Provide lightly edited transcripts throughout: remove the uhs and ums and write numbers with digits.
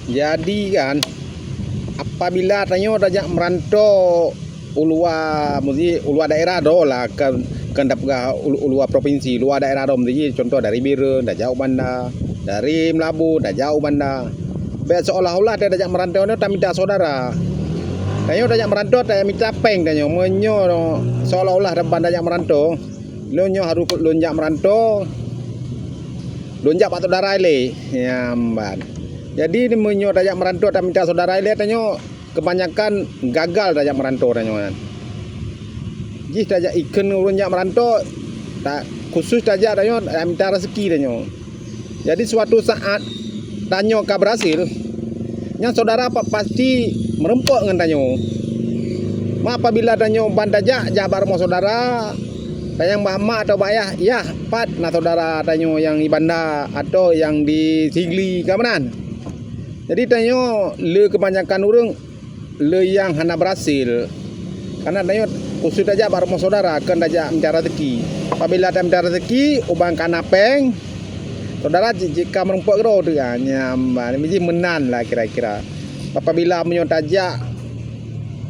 Jadi kan apabila tanyo dajak merantau ulua daerah do lah kan dapga ulua provinsi, luar daerah do mesti contoh dari Biren dah jauh banda, dari Melabu dah jauh banda. Be seolah-olah dia dajak merantau ni tak minta saudara. Tanyo dajak merantau tak minta peng tanyo menyo seolah-olah depan dajak merantau. Lo nyo harus lonjak merantau. Lonjak pak saudara le. Ya mban. Jadi ni menyo dajak merantau tak minta saudara le tanyo kebanyakan gagal dajak merantau tanyo kan. Jih dajak ikan lonjak merantau tak khusus dajak tanyo minta rezeki tanyo. Jadi suatu saat tanyo ka berhasil, yang saudara pasti merempok dengan tanyo. Ma apabila tanyo ban dajak jabar mo saudara, tayang mak atau bayah, ya pat na saudara tanyo yang di Banda atau yang di Sigli kamanan. Jadi tanyo le kebanyakan orang le yang hana berhasil. Karena tanyo khusus dajak bar mo saudara kan dajak minta rezeki. Apabila tak minta rezeki, ubang kanapeng, saudara jika merempok ro tu kan nyamban mesti menan lah kira-kira. Apabila menyo dajak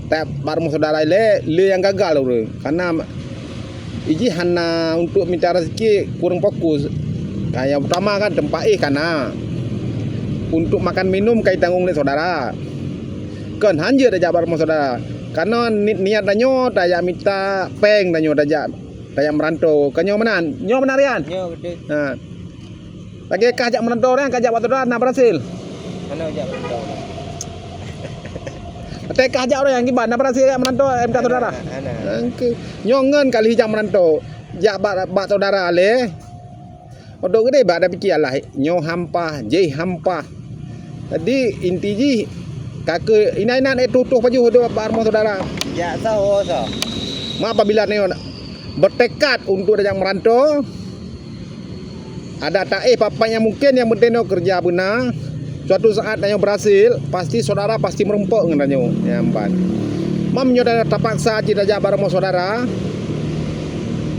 tak bar mo saudara le yang gagal orang. Karena iji hana untuk minta rezeki kurang fokus. Yang pertama kan tempat kana. Untuk makan minum kai tanggung le saudara. Kan hanje dajak bar mo saudara. Karena niat danyo dajak minta peng danyo dajak merantau. Kanyo menan. Nyo menan rian? Nyo gede. Ha. Lagi kajak merantau rian kajak bar saudara nak berhasil. Mana ajak merantau? Tapi kajak orang yang gimana berhasil merantau minta saudara. Nyongen kali hijau merantau. Jak bak saudara le. Odok gede bak ada pikir lah. Nyo hampah, je hampah. Jadi inti ji kakek ina-ina tutuh baju hodo bar mo saudara. Ya tahu so. Ma apabila ni bertekad untuk dajak merantau, ada tak papanya mungkin yang penting kerja benar. Suatu saat danyo berhasil, pasti saudara pasti merempok dengan danyo. Ya amban. Mam nyo dah terpaksa ci dajak bar mo saudara.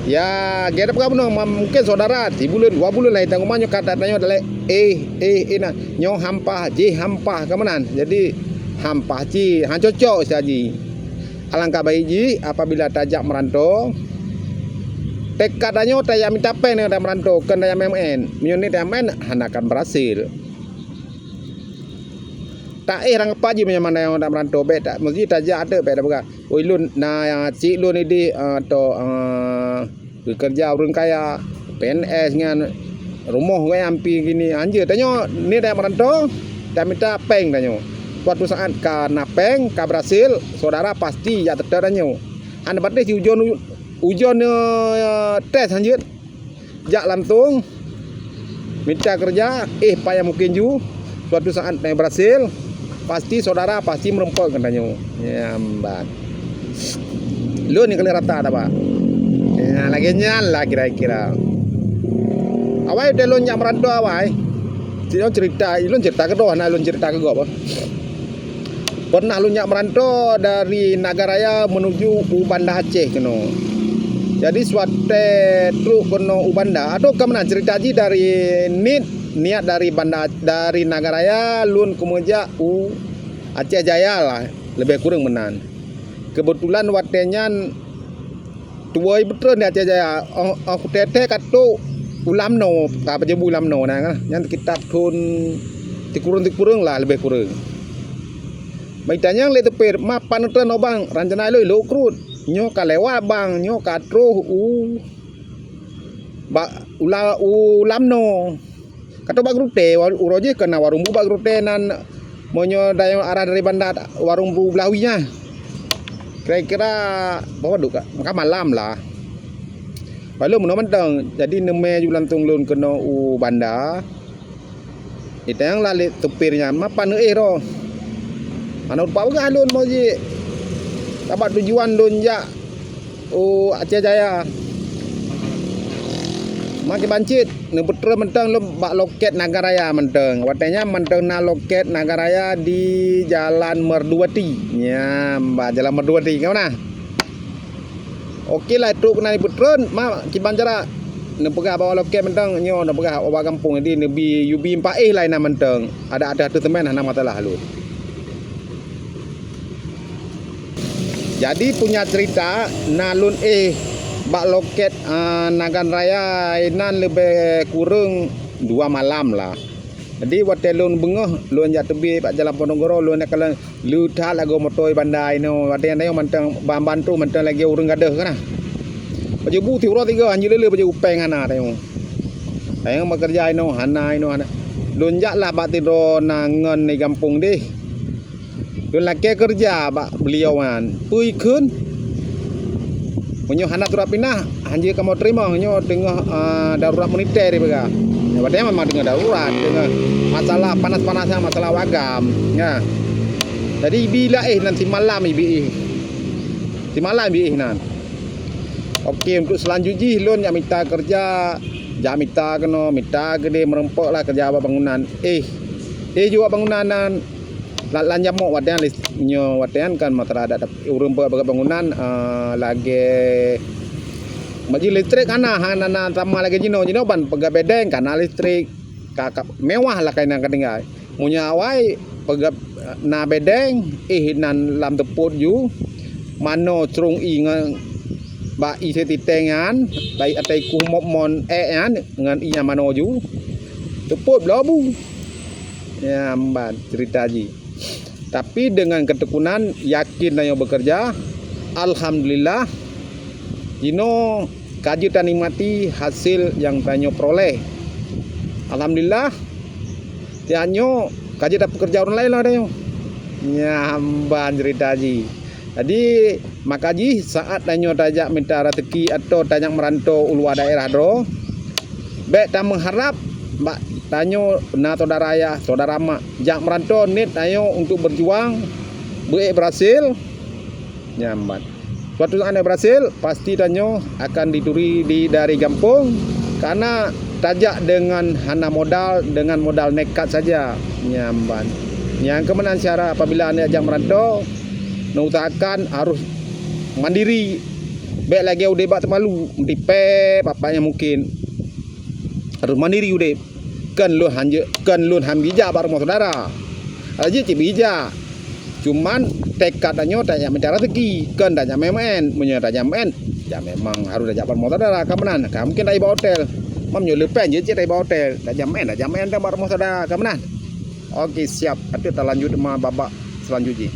Ya, gerep ka beno mungkin saudara 3 bulan 2 bulan lah tanggung manyo kata danyo dale ina nyo hampah je hampah kamanan. Jadi hampah ci han cocok saji. Alangkah baik ji apabila dajak merantau tekad danyo taya minta pen dengan merantau kan daya MN. Menyoni daya MN han akan berhasil. Tak rang apa je macam mana yang nak merantau bet tak mesti tajak ada bet apa oi lun na yang cik lun ini atau bekerja orang kaya PNS dengan rumah kan ampi gini anje tanyo ni dah merantau dah minta peng tanyo suatu saat ka napeng ka berhasil saudara pasti ya terdar tanyo anda batis ujian tes anjir jak langsung minta kerja payah mungkin ju suatu saat berhasil pasti saudara pasti merempok katanya. Ya mbak. Lu ni kali rata ada pak. Ya lagi nyala kira-kira. Awai udah lonjak merantau awai. Lu cerita ke doa, lu cerita ke gua apa? Pernah lonjak merantau dari Nagaraya menuju Ubanda Aceh keno. Jadi suatu truk keno Ubanda. Aduh kemana cerita ji dari niat dari Nagaraya lun kemuja Aceh Jaya lah lebih kurang menan. Kebetulan watenya tuai betul di Aceh Jaya. Aku tete katu ulamno, tak apa ulamno nah kan. Yang kitab tun tikurung lah lebih kurang. Baitanya le tepir ma panutan obang rancana lo krut. Nyo kalewa bang nyo katro ulamno. Kata bagrute uroje kena warung bu bagrute nan monyo dayo arah dari Banda warung bu belawinya. Kira-kira bawa duka maka malam lah. Lalu menang jadi neme julan tunglun kena u Banda. Itu yang lali tepirnya mapan ro. Mana upah uga lun moji. Dapat tujuan lunja Aceh Jaya. Maki bancit ne betul mentang lu bak loket Nagaraya mentang. Watanya mentang na loket Nagaraya di Jalan Merduati. Ya, mbak Jalan Merduati ke mana? Okey lah itu kena betul ma ki banjara ne pegah bawa loket mentang nyo ne pegah bawa kampung di nebi yubi 4 lain na mentang. Ada temen hana masalah lu. Jadi punya cerita nalun bak loket Nagan Raya inan lebih kurang 2 malam lah. Jadi waktu lun bengah lun jak tebi pak jalan Ponorogo lun nak kalau lu tak lagu motor bandai no waktu yang mentang bantu mentang lagi urang gadah kana. Baju bu tiura 3 anjir lele baju upeng hana tayong. Tayong bekerja no hana ino hana. Lun jak lah bak tidur nangan di kampung deh. Lun laki kerja bak beliau kan. Pui keun. Munyo hana turap pindah anjir kamu terima nyo tengah darurat moneter di bega. Ya, padahal memang dengan darurat, dengan masalah panas-panasnya, masalah wagam. Ya. Jadi bila nanti malam ibi. Di malam ibi nan. Okey untuk selanjutnya lun yang minta kerja, jak minta kena minta gede merempok lah kerja apa bangunan. Juga bangunan nan lan jamuk wadan nyo wadan kan matara ada urang bangunan lagi Maji listrik kana hana sama lagi jino ban pegah bedeng kana listrik kakap mewah lah kaina kadingai. Munya awai pegah na bedeng nan lam teput ju mano trung ngan ba seti tengan bai atai ku mon an ngan inya mano ju teput labu. Ya mban cerita ji. Tapi dengan ketekunan yakin yang bekerja alhamdulillah Jino kaji dan nikmati hasil yang tanyo peroleh. Alhamdulillah. Tianyo kaji dapat pekerja orang lain lah tanyo. Nyamban cerita ji. Jadi makaji saat tanyo tajak minta rezeki atau tajak merantau uluar daerah do. Baik tak mengharap mbak tanyo na saudara ayah, saudara mak jak merantau nit tanyo untuk berjuang berhasil. Nyamban. Suatu saat anda berhasil, pasti tanyo akan dituri dari kampung karena tajak dengan hana modal, dengan modal nekat saja. Nyamban. Yang kemenangan cara apabila anda ajak merantau, usahakan harus mandiri. Baik lagi udah bak termalu, mentipe papanya mungkin. Harus mandiri udah. Kan lun hambija baru mau saudara. Aja cik bija. Cuman tekadnya tanya mencari rezeki kan tanya memen punya tanya memen ya memang harus ada motor darah kemenan mungkin dari hotel mam nyulepen je dari hotel tanya memen tak baru motor darah kemenan. Oke siap itu kita lanjut sama babak selanjutnya.